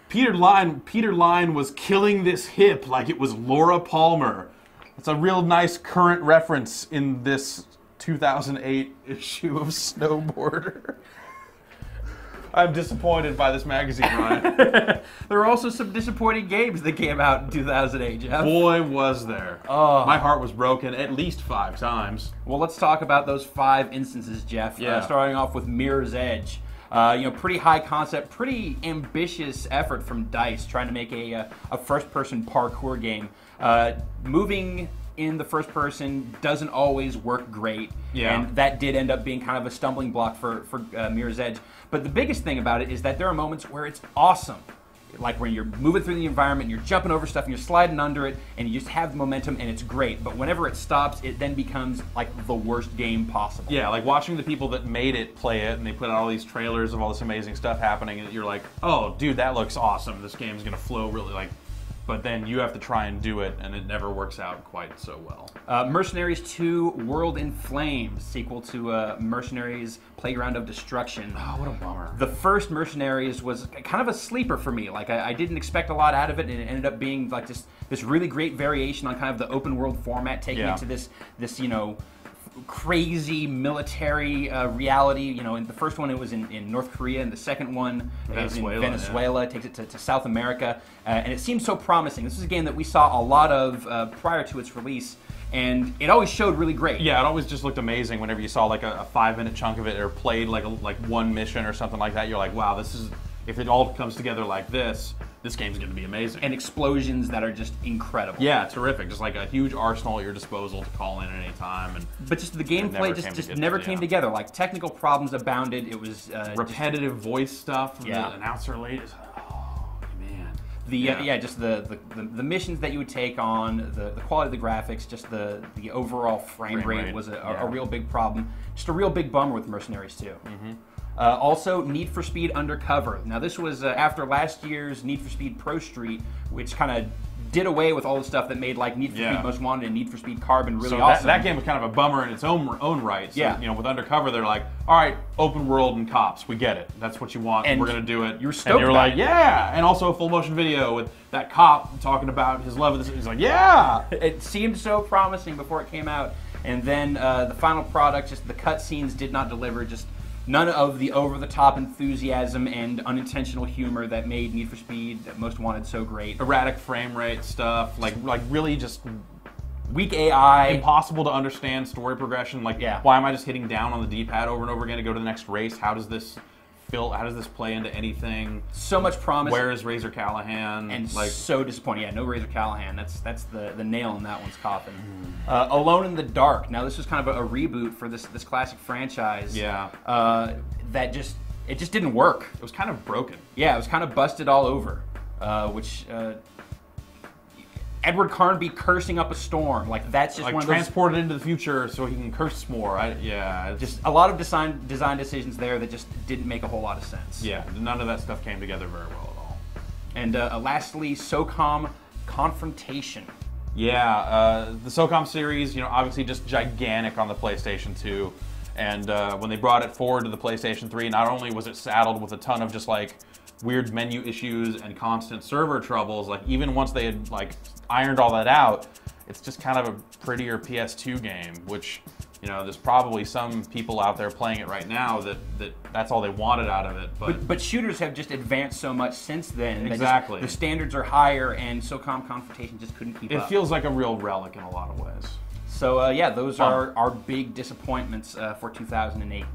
Peter Line was killing this hip like it was Laura Palmer. It's a real nice current reference in this 2008 issue of Snowboarder. I'm disappointed by this magazine, Ryan. There were also some disappointing games that came out in 2008, Jeff. Boy, was there. Oh. My heart was broken at least 5 times. Well, let's talk about those 5 instances, Jeff. Yeah. Starting off with Mirror's Edge. Pretty high concept, pretty ambitious effort from DICE trying to make a first-person parkour game. Moving in the first person doesn't always work great, and that did end up being kind of a stumbling block for Mirror's Edge. But the biggest thing about it is that there are moments where it's awesome. Like when you're moving through the environment, you're jumping over stuff, and you're sliding under it, and you just have the momentum, and it's great. But whenever it stops, it then becomes like the worst game possible. Yeah, like watching the people that made it play it, and they put out all these trailers of all this amazing stuff happening, and you're like, oh, dude, that looks awesome. This game's gonna flow really like. But then you have to try and do it, and it never works out quite so well. Mercenaries 2: World in Flames, sequel to Mercenaries: Playground of Destruction. Oh, what a bummer. The first Mercenaries was kind of a sleeper for me. Like I didn't expect a lot out of it, and it ended up being like this really great variation on kind of the open world format, taking it to this crazy military reality. In the first one it was in North Korea, and the second one is in Venezuela. It takes it to South America, and it seems so promising. This is a game that we saw a lot of prior to its release, and it always showed really great. Yeah, it always just looked amazing whenever you saw like a 5-minute chunk of it, or played like one mission or something like that. You're like, wow, this is, if it all comes together like this game's going to be amazing. And explosions that are just incredible. Yeah, terrific. Just like a huge arsenal at your disposal to call in at any time. But just the gameplay just never came together. Like technical problems abounded. It was repetitive voice stuff from the announcer lady. Oh man. Just the missions that you would take on, the quality of the graphics, just the overall frame rate was a real big problem. Just a real big bummer with Mercenaries 2. Mm-hmm. Also, Need for Speed Undercover. Now, this was after last year's Need for Speed Pro Street, which kind of did away with all the stuff that made like Need for Speed Most Wanted and Need for Speed Carbon really awesome. That game was kind of a bummer in its own right. So, with Undercover, they're like, all right, open world and cops, we get it. That's what you want, and we're going to do it. You were stoked. And you're like, yeah! And also a full motion video with that cop talking about his love of this. He's like, yeah! It seemed so promising before it came out. And then the final product, just the cutscenes did not deliver, just none of the over-the-top enthusiasm and unintentional humor that made Need for Speed Most Wanted so great. Erratic frame rate stuff, like really just weak AI. Impossible to understand story progression. Like, why am I just hitting down on the D-pad over and over again to go to the next race? How does this play into anything? So much promise. Where is Razor Callahan? And so disappointing. Yeah, no Razor Callahan. That's the nail in that one's coffin. Alone in the Dark. Now this was kind of a reboot for this classic franchise. Yeah. That just didn't work. It was kind of broken. Yeah, it was kind of busted all over. Which Edward Carnby cursing up a storm, like that's just like one of those transported into the future so he can curse more. Just a lot of design decisions there that just didn't make a whole lot of sense. Yeah, none of that stuff came together very well at all. And lastly, SOCOM Confrontation. Yeah, the SOCOM series, obviously just gigantic on the PlayStation 2, and when they brought it forward to the PlayStation 3, not only was it saddled with a ton of just like weird menu issues and constant server troubles, like even once they had like ironed all that out, it's just kind of a prettier PS2 game, which, there's probably some people out there playing it right now that's all they wanted out of it. But shooters have just advanced so much since then. Exactly. The standards are higher, and SOCOM Confrontation just couldn't keep up. It feels like a real relic in a lot of ways. So those are our big disappointments for 2008.